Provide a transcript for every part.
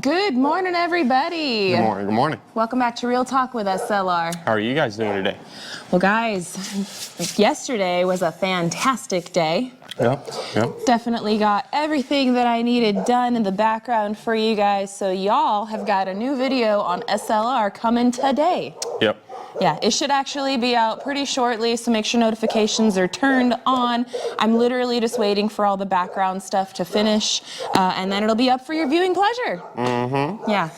Good morning, everybody. Good morning. Good morning. Welcome back to Real Talk with SLR. How are you guys doing today? Well, guys, yesterday was a fantastic day. Yep. Definitely got everything that I needed done in the background for you guys. So y'all have got a new video on SLR coming today. Yep. Yeah, it should actually be out pretty shortly, so make sure notifications are turned on. I'm literally just waiting for all the background stuff to finish, and then it'll be up for your viewing pleasure. Mm-hmm. Yeah.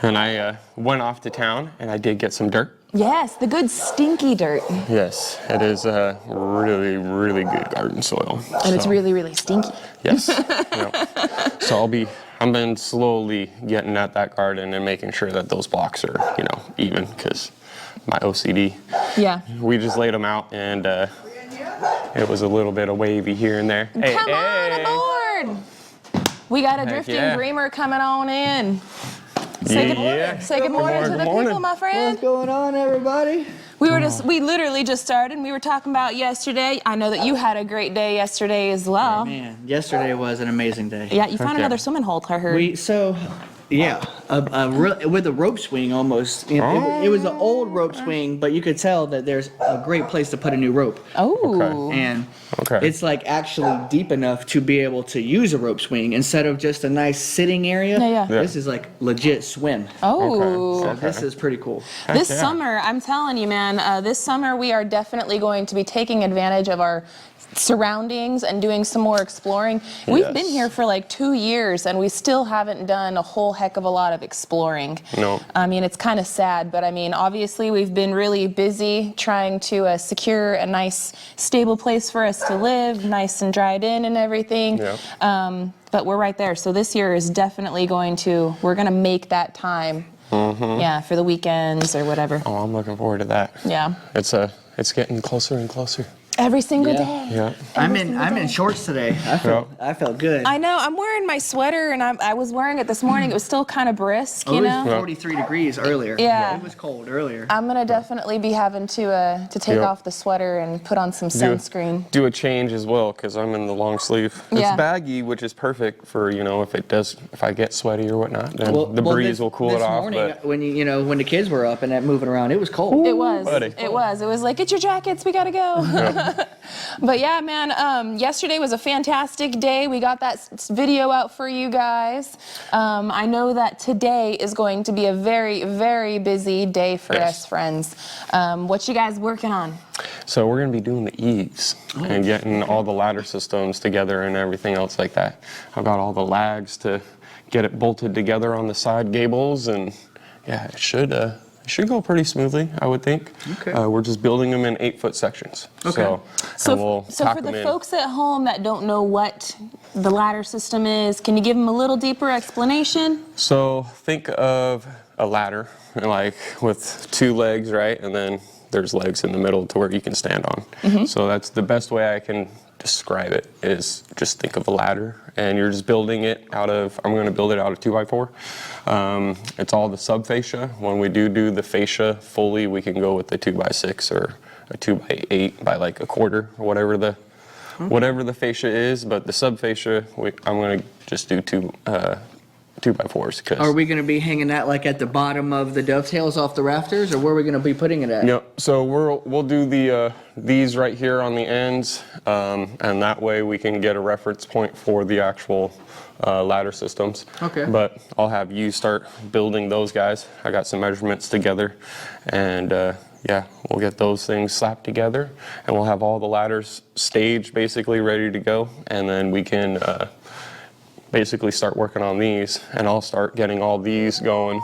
And I went off to town, and I did get some dirt. Yes, the good stinky dirt. Yes, it is really, really good garden soil. And it's really, really stinky. Yes. Yep. So I've been slowly getting at that garden and making sure that those blocks are, even, because my OCD. Yeah. We just laid them out, and it was a little bit of wavy here and there. Come on aboard! We got a drifting dreamer coming on in. Say good morning. Say good morning to the people, my friend. What's going on, everybody? We literally just started. We were talking about yesterday. I know that you had a great day yesterday as well. Oh, man, yesterday was an amazing day. Yeah, you found another swimming hole, I heard. With a rope swing almost. It was an old rope swing, but you could tell that there's a great place to put a new rope. Oh. Okay. And it's like actually deep enough to be able to use a rope swing instead of just a nice sitting area. Yeah. This is like legit swim. Oh. So this is pretty cool. This summer, I'm telling you, man, this summer we are definitely going to be taking advantage of our surroundings and doing some more exploring. We've been here for like 2 years and we still haven't done a whole heck of a lot of exploring. No. I mean, it's kind of sad, but I mean, obviously we've been really busy trying to secure a nice, stable place for us to live, nice and dried in and everything. Yeah. But we're right there. So this year is definitely we're going to make that time. Mm-hmm. Yeah, for the weekends or whatever. Oh, I'm looking forward to that. Yeah. It's getting closer and closer. Every single day. Yeah. I'm in shorts today. I felt good. I know. I'm wearing my sweater, and I was wearing it this morning. It was still kind of brisk, you know. It was 43 degrees earlier. Yeah. It was cold earlier. I'm gonna definitely be having to take off the sweater and put on some sunscreen. Do a change as well, because I'm in the long sleeve. Yeah. It's baggy, which is perfect for if I get sweaty or whatnot, then the breeze will cool it off. This morning, when the kids were up and moving around, it was cold. It was. Buddy. It was like, get your jackets. We gotta go. Yeah. But yeah, man, yesterday was a fantastic day. We got that video out for you guys. I know that today is going to be a very, very busy day for us friends. What you guys working on? So we're going to be doing the eaves and getting all the ladder systems together and everything else like that. I've got all the lags to get it bolted together on the side gables, and yeah, it should go pretty smoothly, I would think. Okay. We're just building them in 8-foot sections. Okay. So for the folks at home that don't know what the ladder system is, can you give them a little deeper explanation? So think of a ladder, like with 2 legs, right? And then there's legs in the middle to where you can stand on. Mm-hmm. So that's the best way I can describe it, is just think of a ladder, and you're just building it I'm going to build it out of 2x4. It's all the subfascia. When we do the fascia fully, we can go with the 2x6 or a 2x8 by like a quarter, or whatever the fascia is. But the subfascia, I'm going to just do 2x4s. Are we going to be hanging that like at the bottom of the dovetails off the rafters, or where are we going to be putting it at? Yep. So we'll do these right here on the ends, and that way we can get a reference point for the actual ladder systems. Okay. But I'll have you start building those guys. I got some measurements together, and we'll get those things slapped together, and we'll have all the ladders staged, basically ready to go, and then we can basically start working on these, and I'll start getting all these going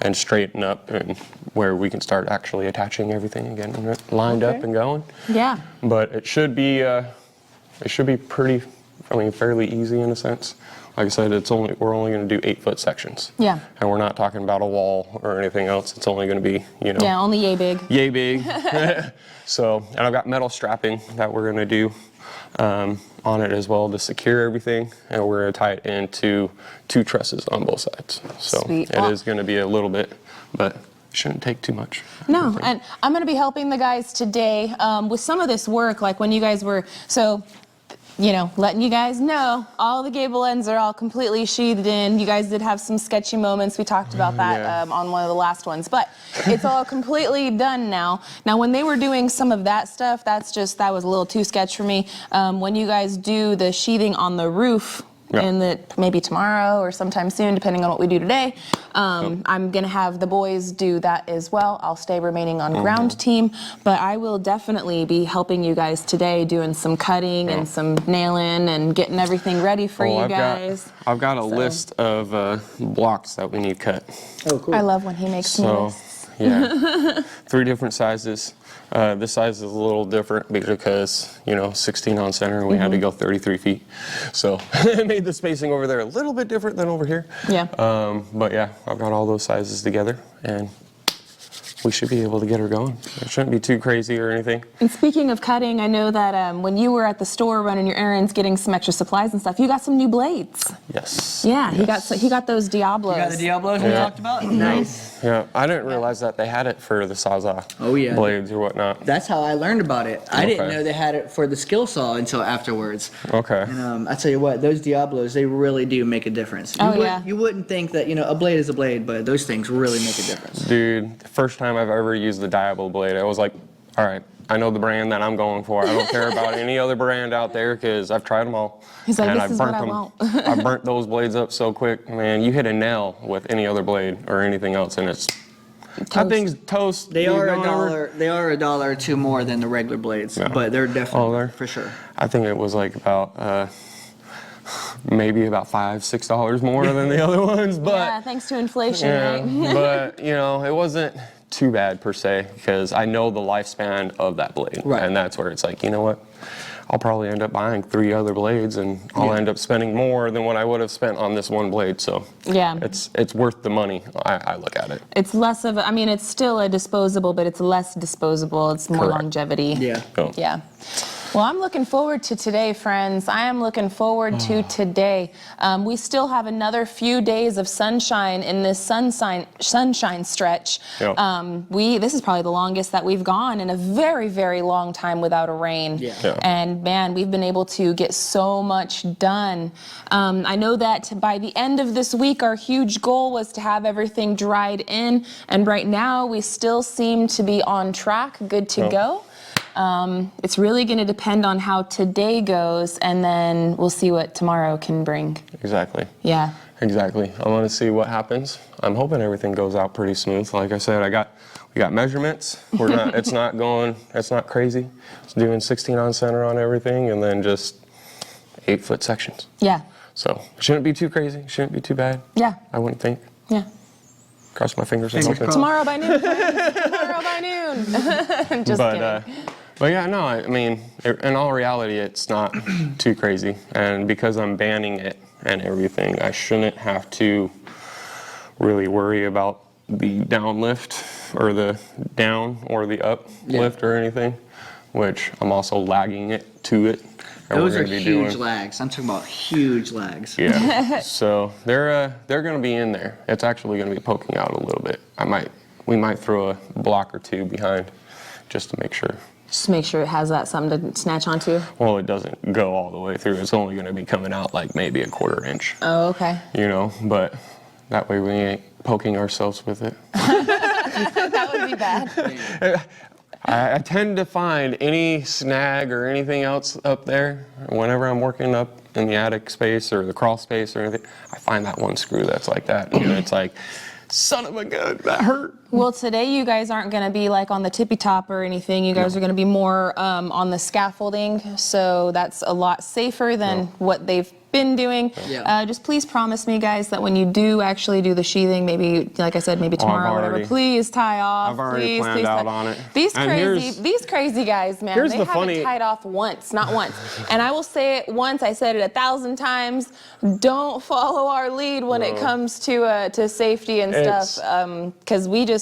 and straighten up, and where we can start actually attaching everything and getting it lined up and going. Yeah. But it should be pretty, fairly easy in a sense. Like I said, we're only going to do 8-foot sections. Yeah. And we're not talking about a wall or anything else. It's only going to be, Yeah, only yay big. Yay big. So, and I've got metal strapping that we're going to do on it as well to secure everything, and we're going to tie it into 2 trusses on both sides. So Sweet. It is going to be a little bit, but it shouldn't take too much. No, and I'm going to be helping the guys today with some of this work, like when you guys were, you know, letting you guys know all the gable ends are all completely sheathed in. You guys did have some sketchy moments. We talked about that on one of the last ones, but it's all completely done now. Now, when they were doing some of that stuff, that was a little too sketch for me. When you guys do the sheathing on the roof, and that maybe tomorrow or sometime soon, depending on what we do today, I'm gonna have the boys do that as well. I'll stay remaining on ground team, but I will definitely be helping you guys today, doing some cutting and some nailing and getting everything ready for you guys. I've got a list of blocks that we need cut. Oh, cool. I love when he makes me lists. Yeah, 3 different sizes. This size is a little different because, you know, 16 on center and we had to go 33 feet. So it made the spacing over there a little bit different than over here. Yeah. But yeah, I've got all those sizes together and we should be able to get her going. It shouldn't be too crazy or anything. And speaking of cutting, I know that when you were at the store running your errands, getting some extra supplies and stuff, you got some new blades. Yes. Yeah, yes. he got those Diablos. You got the Diablos we talked about? Nice. Yeah, I didn't realize that they had it for the Sawzall blades or whatnot. That's how I learned about it. I didn't know they had it for the skill saw until afterwards. Okay. And I tell you what, those Diablos, they really do make a difference. You wouldn't think that, you know, a blade is a blade, but those things really make a difference. Dude, the first time I've ever used the Diablo blade, I was like, all right, I know the brand that I'm going for. I don't care about any other brand out there because I've tried them all. He's like, and this is what I want. I burnt those blades up so quick. Man, you hit a nail with any other blade or anything else and it's that thing's toast. They are $1. They are $1 or $2 more than the regular blades, but they're definitely for sure. I think it was like about maybe about $5-6 more than the other ones, but yeah, thanks to inflation, right? But you know, it wasn't too bad per se because I know the lifespan of that blade, and that's where it's like, you know what? I'll probably end up buying 3 other blades and I'll end up spending more than what I would have spent on this one blade. So it's worth the money. I look at it. It's less of I mean, it's still a disposable, but it's less disposable. It's more longevity. Yeah. Oh. Yeah. Well, I'm looking forward to today, friends. I am looking forward to today. We still have another few days of sunshine in this sunshine stretch. This is probably the longest that we've gone in a very, very long time without a rain. And man, we've been able to get so much done. I know that by the end of this week, our huge goal was to have everything dried in. And right now, we still seem to be on track, good to go. It's really going to depend on how today goes, and then we'll see what tomorrow can bring. Exactly. Yeah. Exactly. I want to see what happens. I'm hoping everything goes out pretty smooth. Like I said, we got measurements. We're not. It's not crazy. It's doing 16 on center on everything, and then just 8-foot sections. Yeah. So it shouldn't be too crazy. Shouldn't be too bad. Yeah. I wouldn't think. Yeah. Cross my fingers and hope. Tomorrow by noon. Tomorrow by noon. Just kidding. But yeah, no, I mean, in all reality, it's not too crazy. And because I'm banning it and everything, I shouldn't have to really worry about the down lift or the down or the up lift or anything, which I'm also lagging it to it. Those are huge lags. I'm talking about huge lags. Yeah. So they're going to be in there. It's actually going to be poking out a little bit. We might throw a block or 2 behind just to make sure. Just make sure it has that something to snatch onto. Well, it doesn't go all the way through. It's only going to be coming out like maybe a 1/4 inch. Oh, okay. You know, but that way we ain't poking ourselves with it. That would be bad. I tend to find any snag or anything else up there whenever I'm working up in the attic space or the crawl space or anything. I find that one screw that's like that. And it's like, son of a gun, that hurt. Well, today you guys aren't going to be like on the tippy top or anything. You guys are going to be more on the scaffolding. So that's a lot safer than what they've been doing. Just please promise me, guys, that when you do actually do the sheathing, maybe, like I said, maybe tomorrow or whatever, please tie off. I've already planned out on it. These crazy guys, man, they haven't tied off once, not once. And I will say it once, I said it 1,000 times, don't follow our lead when it comes to safety and stuff, because we just,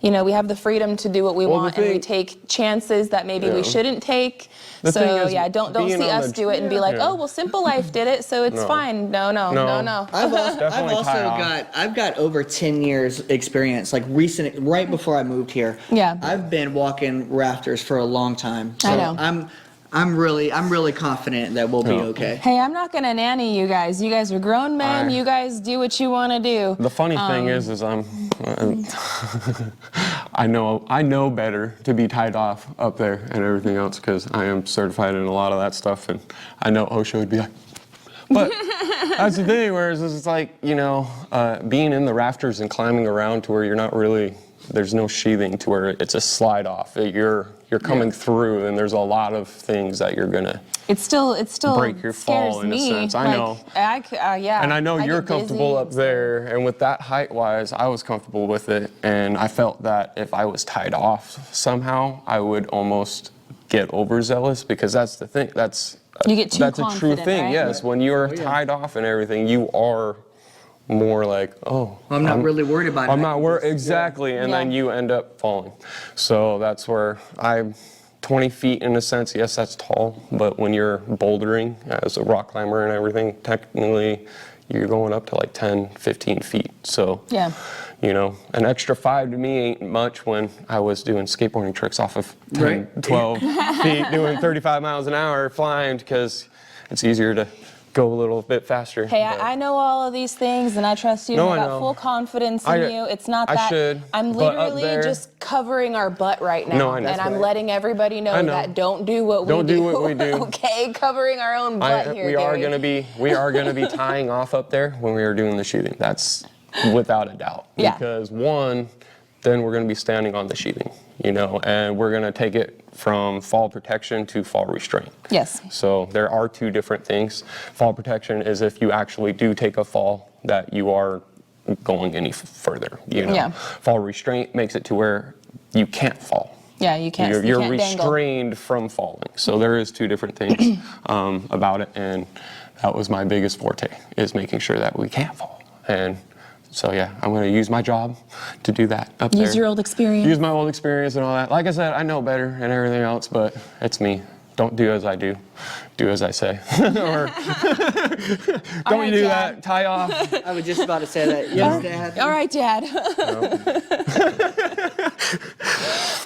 you know, we have the freedom to do what we want, and we take chances that maybe we shouldn't take. So yeah, don't see us do it and be like, oh well, Simple Life did it, so it's fine. No. I've got over 10 years experience, like right before I moved here. Yeah. I've been walking rafters for a long time. So I know. I'm really confident that we'll be okay. Hey, I'm not gonna nanny you guys. You guys are grown men. You guys do what you want to do. The funny thing is I know better to be tied off up there and everything else because I am certified in a lot of that stuff, and I know OSHA would be like, but that's the thing. Whereas it's like, you know, being in the rafters and climbing around to where you're not really, there's no sheathing to where it's a slide off. You're coming through, and there's a lot of things that you're gonna. It still break your fall in a sense. I know. Yeah. And I know you're comfortable up there, and with that height-wise, I was comfortable with it, and I felt that if I was tied off somehow, I would almost get overzealous because that's the thing. That's a true thing. Right? Yes, when you're tied off and everything, you are more like, oh, I'm not really worried about it. I'm not worried, exactly, and then you end up falling. So that's where 20 feet in a sense, yes, that's tall, but when you're bouldering as a rock climber and everything, technically you're going up to like 10, 15 feet. So, you know, an extra 5 to me ain't much when I was doing skateboarding tricks off of 10, 12 feet, doing 35 miles an hour flying because it's easier to go a little bit faster. Hey, I know all of these things, and I trust you. I got full confidence in you. It's not that I'm literally just covering our butt right now, and I'm letting everybody know that don't do what we do. Okay, covering our own butt here. We are gonna be tying off up there when we are doing the sheathing. That's without a doubt. Yeah. Because one, then we're gonna be standing on the sheathing, you know, and we're gonna take it from fall protection to fall restraint. Yes. So there are two different things. Fall protection is if you actually do take a fall that you are going any further, you know. Yeah. Fall restraint makes it to where you can't fall. Yeah, you can't. You're you can't restrained dangle. from falling. So there is two different things about it, and that was my biggest forte, is making sure that we can't fall. And so yeah, I'm going to use my job to do that up there. Use your old experience. Use my old experience and all that. Like I said, I know better and everything else, but it's me. Don't do as I do. Do as I say. Or don't do that. Tie off. I was just about to say that. Yes, Dad. All right, Dad.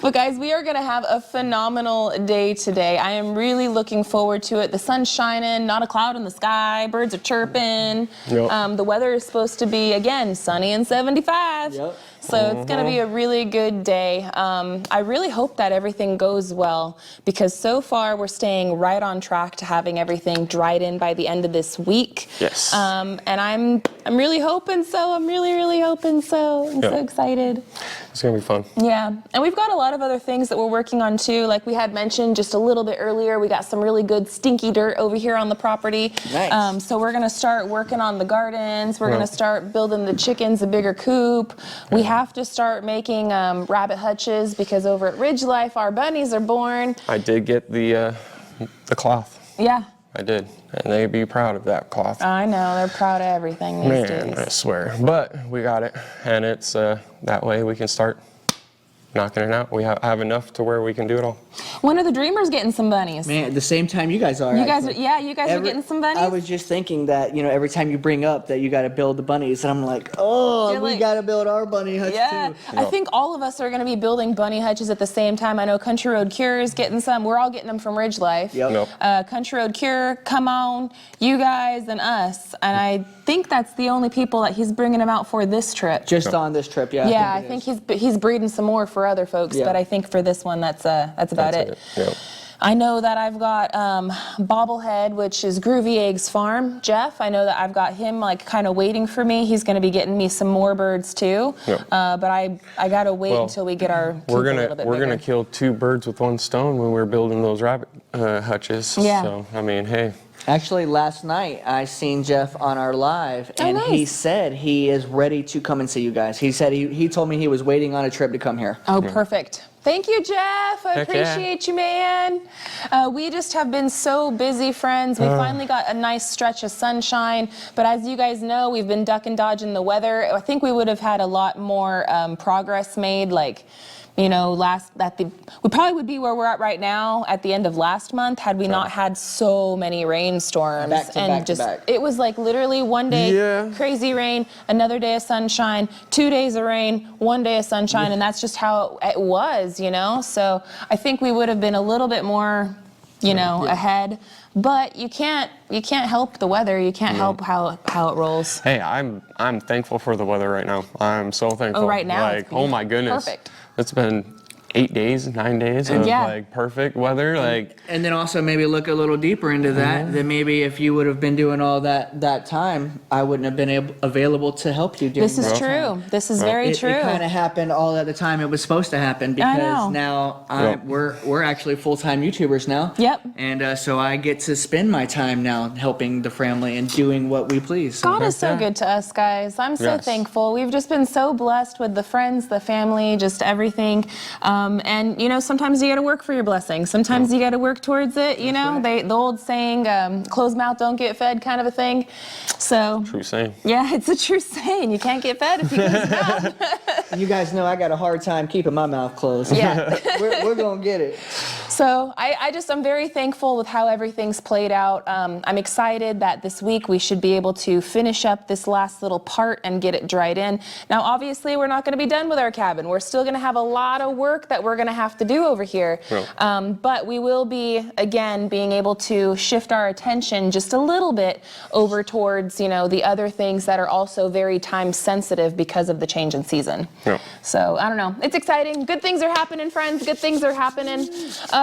But guys, we are going to have a phenomenal day today. I am really looking forward to it. The sun's shining, not a cloud in the sky, birds are chirping. Yep. The weather is supposed to be, again, sunny and 75. Yep. So it's going to be a really good day. I really hope that everything goes well because so far we're staying right on track to having everything dried in by the end of this week. Yes. And I'm really hoping so. I'm really hoping so. I'm so excited. It's going to be fun. Yeah. And we've got a lot of other things that we're working on too. Like we had mentioned just a little bit earlier, we got some really good stinky dirt over here on the property. Nice. So we're going to start working on the gardens. We're going to start building the chickens a bigger coop. We have to start making rabbit hutches because over at Ridge Life, our bunnies are born. I did get the cloth. Yeah. I did. And they'd be proud of that cloth. I know. They're proud of everything these days. I swear. But we got it. And it's that way we can start knocking it out. We have enough to where we can do it all. When are the Dreamers getting some bunnies? Man, at the same time you guys are. You guys are getting some bunnies? I was just thinking that, you know, every time you bring up that you got to build the bunnies, and I'm like, we got to build our bunny hutch too. I think all of us are going to be building bunny hutches at the same time. I know Country Road Cure is getting some. We're all getting them from Ridge Life. Country Road Cure, come on, you guys and us. And I think that's the only people that he's bringing them out for this trip. Just on this trip, I think he's breeding some more for other folks, but I think for this one, that's about it. Yep. I know that I've got Bobblehead, which is Groovy Eggs Farm. Jeff, I know that I've got him like kind of waiting for me. He's going to be getting me some more birds too. Yep. But I got to wait until we get our we're gonna kill two birds with one stone when we're building those rabbit hutches. Yeah. So I mean, hey. Actually, last night I seen Jeff on our live, and he said he is ready to come and see you guys. He said he told me he was waiting on a trip to come here. Oh, perfect. Thank you, Jeff. I appreciate you, man. We just have been so busy, friends. We finally got a nice stretch of sunshine, but as you guys know, we've been duck and dodging the weather. I think we would have had a lot more progress made, like, you know, we probably would be where we're at right now at the end of last month had we not had so many rainstorms. Back to back. It was like literally one day crazy rain, another day of sunshine, 2 days of rain, 1 day of sunshine, and that's just how it was, you know? So I think we would have been a little bit more you know, ahead. But you can't help the weather. You can't help how it rolls. Hey, I'm thankful for the weather right now. I'm so thankful. Oh, right now. Like, oh my goodness. Perfect. It's been 8 days, 9 days of like perfect weather. Like, and then also maybe look a little deeper into that. Then maybe if you would have been doing all that time, I wouldn't have been available to help you. This is true. This is very true. It kind of happened all at the time it was supposed to happen, because now we're actually full-time YouTubers now. Yep. And so I get to spend my time now helping the family and doing what we please. So God is so good to us, guys. I'm so thankful. We've just been so blessed with the friends, the family, just everything. And you know, sometimes you got to work for your blessing. Sometimes you got to work towards it. You know, the old saying, "Closed mouth don't get fed," kind of a thing. So true saying. Yeah, it's a true saying. You can't get fed if you close your mouth. You guys know I got a hard time keeping my mouth closed. Yeah, we're gonna get it. So I'm very thankful with how everything's played out. I'm excited that this week we should be able to finish up this last little part and get it dried in. Now, obviously, we're not going to be done with our cabin. We're still going to have a lot of work that we're going to have to do over here. But we will be, again, being able to shift our attention just a little bit over towards, you know, the other things that are also very time sensitive because of the change in season. So I don't know. It's exciting. Good things are happening, friends. Good things are happening.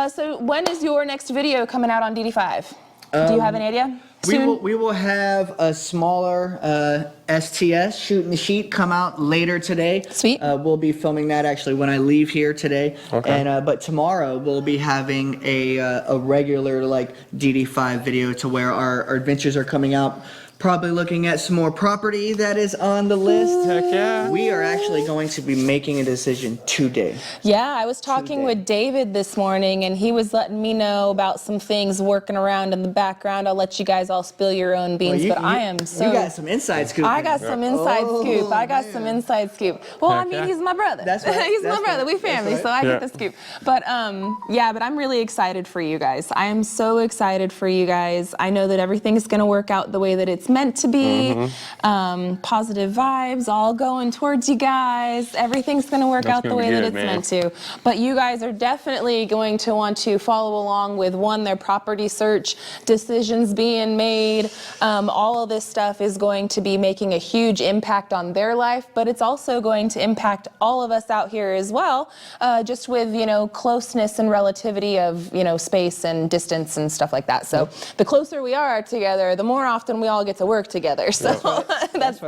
So when is your next video coming out on DD5? Do you have any idea? We will have a smaller STS shooting the sheet come out later today. Sweet. We'll be filming that actually when I leave here today. And but tomorrow we'll be having a regular like DD5 video to where our adventures are coming out. Probably looking at some more property that is on the list. Heck yeah. We are actually going to be making a decision today. Yeah, I was talking with David this morning, and he was letting me know about some things working around in the background. I'll let you guys all spill your own beans, Well, but I am so... You got some inside scoop. I got some inside scoop. I got some inside scoop. Well, I mean, he's my brother. That's right. He's my brother. We family, so I get the scoop. But yeah, but I'm really excited for you guys. I am so excited for you guys. I know that everything's going to work out the way that it's meant to be. Positive vibes all going towards you guys. Everything's going to work out the way that it's meant to. But you guys are definitely going to want to follow along with their property search, decisions being made. All of this stuff is going to be making a huge impact on their life, but it's also going to impact all of us out here as well, just with, you know, closeness and relativity of, you know, space and distance and stuff like that. So the closer we are together, the more often we all get to work together. So that's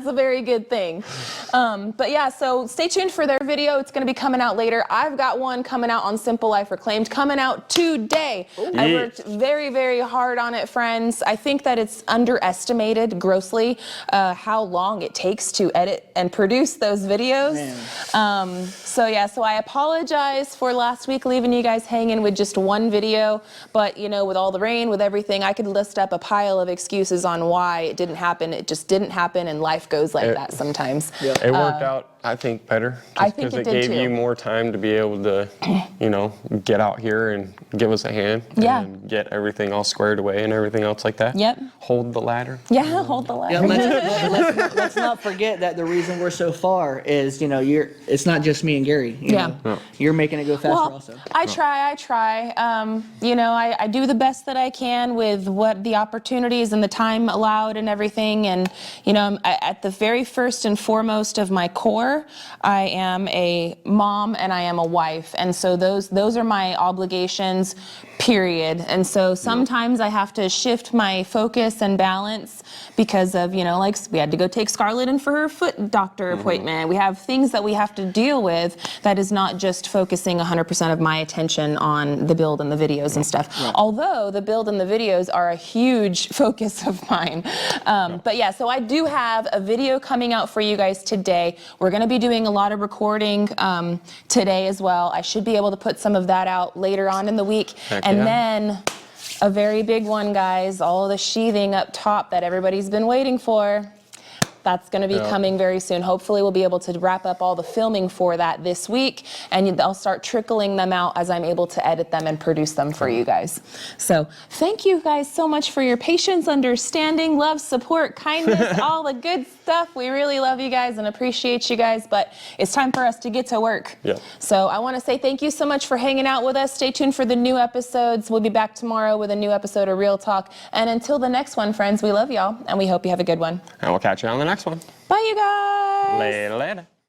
a very good thing. But yeah, so stay tuned for their video. It's going to be coming out later. I've got one coming out on Simple Life Reclaimed, coming out today. I worked very, very hard on it, friends. I think that it's underestimated grossly how long it takes to edit and produce those videos. So yeah, so I apologize for last week leaving you guys hanging with just one video, but you know, with all the rain, with everything, I could list up a pile of excuses on why it didn't happen. It just didn't happen, and life goes like that sometimes. It worked out, I think, better. I think it did gave you more time to be able to, you know, get out here and give us a hand. And get everything all squared away and everything else like that. Hold the ladder. Hold the ladder. Let's not forget that the reason we're so far is, you know, it's not just me and Gary. You know, you're making it go faster also. I try. You know, I do the best that I can with what the opportunities and the time allowed and everything. And, you know, at the very first and foremost of my core, I am a mom and I am a wife. And so those are my obligations, period. And so sometimes I have to shift my focus and balance because of, you know, like we had to go take Scarlett in for her foot doctor appointment. We have things that we have to deal with that is not just focusing 100% of my attention on the build and the videos and stuff. Although the build and the videos are a huge focus of mine. But yeah, so I do have a video coming out for you guys today. We're going to be doing a lot of recording today as well. I should be able to put some of that out later on in the week. And then a very big one, guys, all the sheathing up top that everybody's been waiting for. That's going to be coming very soon. Hopefully we'll be able to wrap up all the filming for that this week, and I'll start trickling them out as I'm able to edit them and produce them for you guys. So thank you guys so much for your patience, understanding, love, support, kindness, all the good stuff. We really love you guys and appreciate you guys, but it's time for us to get to work. Yeah. So I want to say thank you so much for hanging out with us. Stay tuned for the new episodes. We'll be back tomorrow with a new episode of Real Talk. And until the next one, friends, we love y'all and we hope you have a good one. And we'll catch you on the next one. Bye, you guys. Later.